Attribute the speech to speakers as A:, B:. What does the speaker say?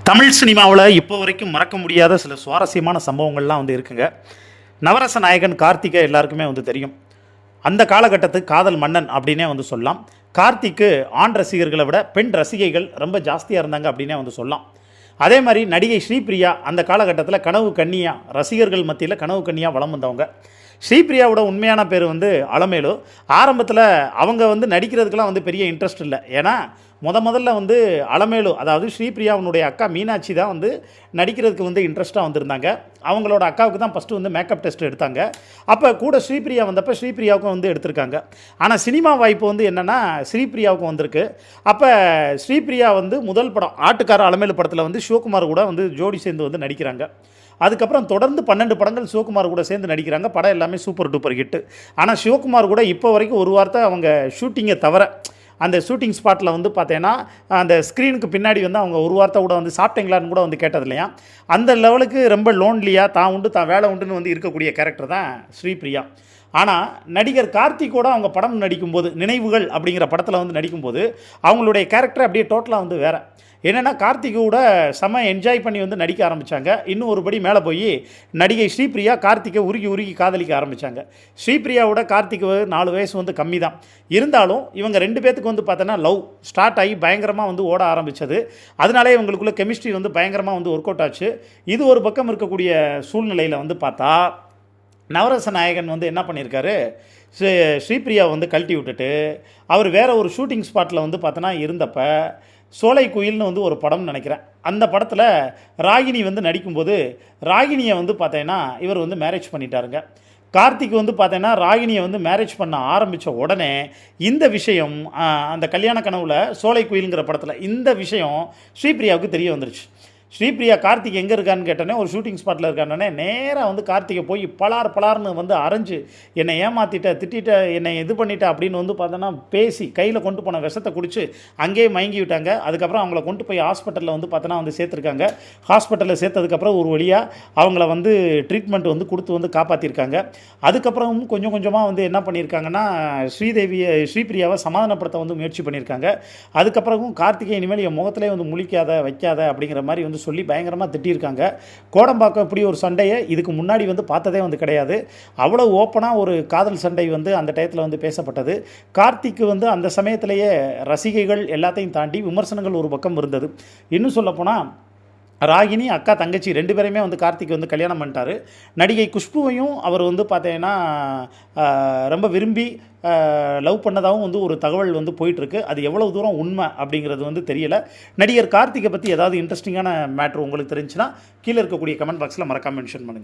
A: தமிழ் சினிமாவில் இப்போ வரைக்கும் மறக்க முடியாத சில சுவாரஸ்யமான சம்பவங்கள்லாம் வந்து இருக்குங்க. நவரச நாயகன் கார்த்திகை எல்லாருக்குமே வந்து தெரியும். அந்த காலகட்டத்துக்கு காதல் மன்னன் அப்படின்னே வந்து சொல்லலாம். கார்த்திக்கு ஆண் ரசிகர்களை விட பெண் ரசிகைகள் ரொம்ப ஜாஸ்தியாக இருந்தாங்க அப்படின்னே வந்து சொல்லலாம். அதே மாதிரி நடிகை ஸ்ரீபிரியா அந்த காலகட்டத்தில் கனவு கன்னியா, ரசிகர்கள் மத்தியில் கனவு கன்னியா வலம் வந்தவங்க. ஸ்ரீபிரியாவோட உண்மையான பேர் வந்து அலமேலு. ஆரம்பத்தில் அவங்க வந்து நடிக்கிறதுக்கெலாம் வந்து பெரிய இன்ட்ரெஸ்ட் இல்லை. ஏன்னா முதல்ல வந்து அலமேலு, அதாவது ஸ்ரீபிரியாவுடைய அக்கா மீனாட்சி தான் வந்து நடிக்கிறதுக்கு வந்து இன்ட்ரெஸ்ட்டாக வந்திருந்தாங்க. அவங்களோட அக்காவுக்கு தான் ஃபஸ்ட்டு வந்து மேக்கப் டெஸ்ட் எடுத்தாங்க. அப்போ கூட ஸ்ரீபிரியா வந்தப்போ ஸ்ரீபிரியாவுக்கும் வந்து எடுத்திருக்காங்க. ஆனால் சினிமா வாய்ப்பு வந்து என்னென்னா ஸ்ரீபிரியாவுக்கும் வந்திருக்கு. அப்போ ஸ்ரீபிரியா வந்து முதல் படம் ஆட்டுக்கார அலமேலு படத்தில் வந்து சிவகுமார் கூட வந்து ஜோடி சேர்ந்து வந்து நடிக்கிறாங்க. அதுக்கப்புறம் தொடர்ந்து 12 படங்கள் சிவகுமார் கூட சேர்ந்து நடிக்கிறாங்க. படம் எல்லாமே சூப்பர் டூப்பர் ஹிட்டு. ஆனால் சிவகுமார் கூட இப்போ வரைக்கும் ஒரு வார்த்தை அவங்க ஷூட்டிங்கை தவிர அந்த ஷூட்டிங் ஸ்பாட்டில் வந்து பார்த்தீங்கன்னா அந்த ஸ்க்ரீனுக்கு பின்னாடி வந்து அவங்க ஒரு வார்த்தை கூட வந்து சாப்பிட்டீங்களான்னு கூட வந்து கேட்டது இல்லையா. அந்த லெவலுக்கு ரொம்ப லோன்லியாக தான் உண்டு தான் வேலை உண்டுன்னு வந்து இருக்கக்கூடிய கேரக்டர் தான் ஸ்ரீபிரியா. ஆனால் நடிகர் கார்த்திகோட அவங்க படம் நடிக்கும்போது, நினைவுகள் அப்படிங்கிற படத்தில் வந்து நடிக்கும்போது அவங்களுடைய கேரக்டர் அப்படியே டோட்டலாக வந்து வேறு. என்னென்னா கார்த்திகோட செம்ம என்ஜாய் பண்ணி வந்து நடிக்க ஆரம்பித்தாங்க. இன்னும் ஒருபடி மேலே போய் நடிகை ஸ்ரீபிரியா கார்த்திகை உருகி காதலிக்க ஆரம்பித்தாங்க. ஸ்ரீபிரியாவோட கார்த்திக்கு 4 வயசு வந்து கம்மி தான். இருந்தாலும் இவங்க 2 பேத்துக்கு வந்து பார்த்தோன்னா லவ் ஸ்டார்ட் ஆகி பயங்கரமாக வந்து ஓட ஆரம்பித்தது. அதனாலே இவங்களுக்குள்ள கெமிஸ்ட்ரி வந்து பயங்கரமாக வந்து ஒர்க் அவுட் ஆச்சு. இது ஒரு பக்கம் இருக்கக்கூடிய சூழ்நிலையில் வந்து பார்த்தா நவரச நாயகன் வந்து என்ன பண்ணியிருக்காரு, ஸ்ரீபிரியாவை வந்து கழட்டி விட்டுட்டு அவர் வேறு ஒரு ஷூட்டிங் ஸ்பாட்டில் வந்து பார்த்தோன்னா இருந்தப்போ சோலை குயில்னு வந்து ஒரு படம்னு நினைக்கிறேன். அந்த படத்தில் ராகினி வந்து நடிக்கும்போது ராகினியை வந்து பார்த்தீங்கன்னா இவர் வந்து மேரேஜ் பண்ணிட்டாருங்க. கார்த்திக் வந்து பார்த்தீங்கன்னா ராகினியை வந்து மேரேஜ் பண்ண ஆரம்பித்த உடனே இந்த விஷயம் அந்த கல்யாண கனவுல சோலை குயிலுங்கிற படத்தில் இந்த விஷயம் ஸ்ரீபிரியாவுக்கு தெரிய வந்துருச்சு. ஸ்ரீபிரியா கார்த்திக் எங்கே இருக்கான்னு கேட்டோன்னே ஒரு ஷூட்டிங் ஸ்பாட்டில் இருக்கானே நேராக வந்து கார்த்திகை போய் பலார்னு வந்து அரைஞ்சு என்னை ஏமாற்றிட்ட, திட்டிட்ட, என்னை இது பண்ணிட்ட அப்படின்னு வந்து பார்த்தோன்னா பேசி கையில் கொண்டு போன விஷத்தை குடித்து அங்கேயே மயங்கி விட்டாங்க. அதுக்கப்புறம் அவங்கள கொண்டு போய் ஹாஸ்பிட்டலில் வந்து பார்த்தோன்னா வந்து சேர்த்துருக்காங்க. ஹாஸ்பிட்டலில் சேர்த்ததுக்கப்புறம் ஒரு வழியாக அவங்கள வந்து ட்ரீட்மெண்ட் வந்து கொடுத்து வந்து காப்பாற்றிருக்காங்க. அதுக்கப்புறம் கொஞ்சம் கொஞ்சமாக வந்து என்ன பண்ணியிருக்காங்கன்னா ஸ்ரீபிரியாவை சமாதானப்படுத்த வந்து முயற்சி பண்ணியிருக்காங்க. அதுக்கப்புறமும் கார்த்திகை இனிமேல் என் முகத்திலே வந்து முழிக்காத வைக்காத அப்படிங்கிற மாதிரி வந்து சொல்லி பயங்கரமாக திட்டியிருக்காங்க. கோடம்பாக்கம் இப்படி ஒரு சண்டையை இதுக்கு முன்னாடி வந்து பார்த்ததே வந்து கிடையாது. அவ்வளோ ஓப்பனாக ஒரு காதல் சண்டை வந்து அந்த டயத்தில் வந்து பேசப்பட்டது. கார்த்திக்கு வந்து அந்த சமயத்திலேயே ரசிகைகள் எல்லாத்தையும் தாண்டி விமர்சனங்கள் ஒரு பக்கம் இருந்தது. இன்னும் சொல்லப்போனால் ராகினி அக்கா தங்கச்சி 2 பேரையுமே வந்து கார்த்திக் வந்து கல்யாணம் பண்ணிட்டார். நடிகை குஷ்புவையும் அவர் வந்து பார்த்தீங்கன்னா ரொம்ப விரும்பி லவ் பண்ணதாகவும் வந்து ஒரு தகவல் வந்து போயிட்டுருக்கு. அது எவ்வளோ தூரம் உண்மை அப்படிங்கிறது வந்து தெரியலை. நடிகர் கார்த்திகை பற்றி ஏதாவது இன்ட்ரெஸ்டிங்கான மேட்ரு உங்களுக்கு தெரிஞ்சுன்னா கீழே இருக்கக்கூடிய கமெண்ட் பாக்ஸில் மறக்காமல் மென்ஷன் பண்ணுங்கள்.